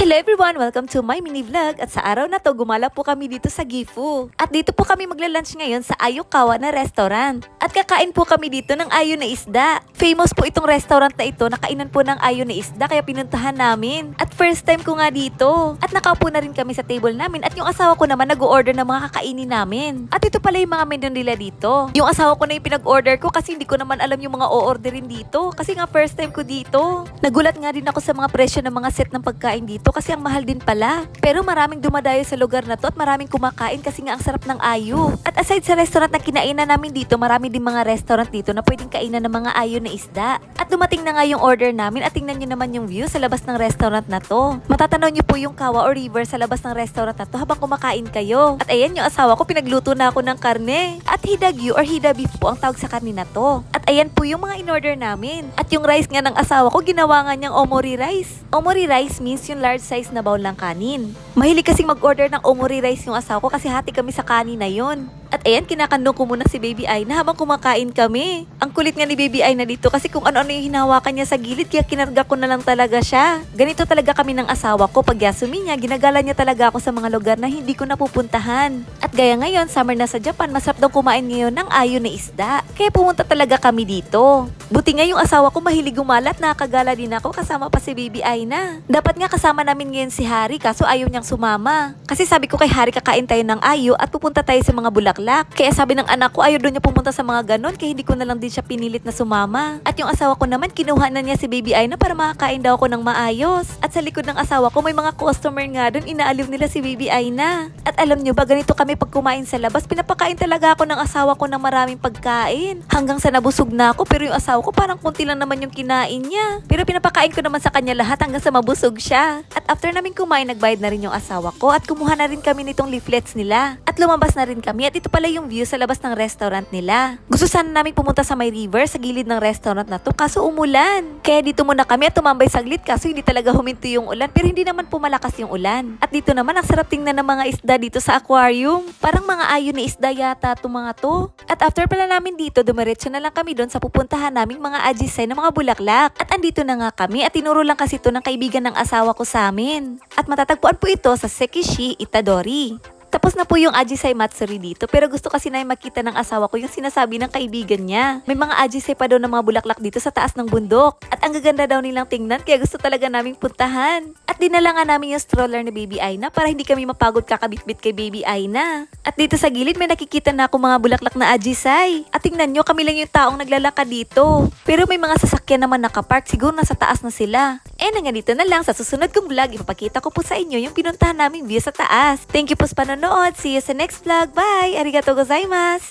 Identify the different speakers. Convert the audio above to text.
Speaker 1: Hello everyone! Welcome to my mini vlog at sa araw na to gumala po kami dito sa Gifu. At dito po kami magla-lunch ngayon sa Ayokawa na restaurant. At kakain po kami dito ng ayo na isda. Famous po itong restaurant na ito, nakainan po ng ayo na isda kaya pinuntahan namin. At first time ko nga dito. At nakaupo na rin kami sa table namin at yung asawa ko naman nag-order ng mga kakainin namin. At ito pala yung mga menu nila dito. Yung asawa ko na yung pinag-order ko kasi hindi ko naman alam yung mga o-orderin dito. Kasi nga first time ko dito. Nagulat nga din ako sa mga presyo ng mga set ng pagkain dito kasi ang mahal din pala. Pero maraming dumadayo sa lugar na to at maraming kumakain kasi nga ang sarap ng ayo. At aside sa restaurant na kinainan namin dito, marami din mga restaurant dito na pwedeng kainan ng mga ayo na isda. At dumating na nga yung order namin at tingnan nyo naman yung view sa labas ng restaurant na to. Matatanaw nyo po yung kawa o river sa labas ng restaurant na to habang kumakain kayo. At ayan yung asawa ko, pinagluto na ako ng karne. At hidagyu or hida beef po ang tawag sa karne na to. At ayan po yung mga in-order namin. At yung rice nga ng asawa ko, ginawa nga niyang omori rice. Omori rice means yung large size na bowl ng kanin. Mahilig kasing mag-order ng omori rice yung asawa ko kasi hati kami sa kanin na yun. At ayan, kinakandong ko muna si Baby Aina habang kumakain kami. Ang kulit nga ni Baby Aina dito kasi kung ano-ano yung hinawakan niya sa gilid kaya kinarga ko na lang talaga siya. Ganito talaga kami ng asawa ko. Pag yasumi niya, ginagala niya talaga ako sa mga lugar na hindi ko napupuntahan. At gaya ngayon, summer na sa Japan, masarap daw kumain ngayon ng ayo na isda. Kaya pumunta talaga kami dito. Buti nga yung asawa ko mahilig gumalat, nakakagala din ako kasama pa si Baby Aina. Dapat nga kasama namin ngayon si Hari kaso ayaw niyang sumama. Kasi sabi ko kay Hari kakain tayo ng ayo at pupunta tayo sa mga bulaklak. Kaya sabi ng anak ko ayaw doon niya pumunta sa mga ganon kaya hindi ko na lang din siya pinilit na sumama. At yung asawa ko naman kinuha na niya si Baby Aina para makakain daw ako ng maayos. At sa likod ng asawa ko may mga customer nga doon, inaaliw nila si Baby Aina. At alam niyo ba ganito kami pag kumain sa labas, pinapakain talaga ako ng asawa ko ng maraming pagkain. Hanggang sa nabusog na ako pero yung asawa ko parang kunti lang naman yung kinain niya. Pero pinapakain ko naman sa kanya lahat hanggang sa mabusog siya. At after namin kumain, nagbayad na rin yung asawa ko at kumuha na rin kami nitong leaflets nila. At lumabas na rin kami at ito pala yung view sa labas ng restaurant nila. Gusto sana namin pumunta sa may river sa gilid ng restaurant na to kaso umulan. Kaya dito muna kami at tumambay saglit kaso hindi talaga huminto yung ulan pero hindi naman pumalakas yung ulan. At dito naman ang sarap tingnan ng mga isda dito sa aquarium. Parang mga ayo na isda yata itong mga to. At after pala namin dito, dumiretso na lang kami doon sa pupuntahan naming mga ajisay ng mga bulaklak. At andito na nga kami at tinuro lang kasi ito ng kaibigan ng asawa ko sa amin. At matatagpuan po ito sa Sekishi Itadori. Tapos na po yung Ajisai Matsuri dito pero gusto kasi na makita ng asawa ko yung sinasabi ng kaibigan niya. May mga Ajisai pa daw ng mga bulaklak dito sa taas ng bundok. At ang gaganda daw nilang tingnan kaya gusto talaga naming puntahan. At dinala nga namin yung stroller ni Baby Aina para hindi kami mapagod kakabit-bit kay Baby Aina. At dito sa gilid may nakikita na ako mga bulaklak na Ajisai. At tingnan nyo, kami lang yung taong naglalakad dito. Pero may mga sasakyan naman nakapark, siguro nasa taas na sila. Hanggang dito na lang, sa susunod kong vlog, ipapakita ko po sa inyo yung pinuntahan naming view sa taas. Thank you po sa panonood. See you sa next vlog. Bye! Arigatou gozaimasu!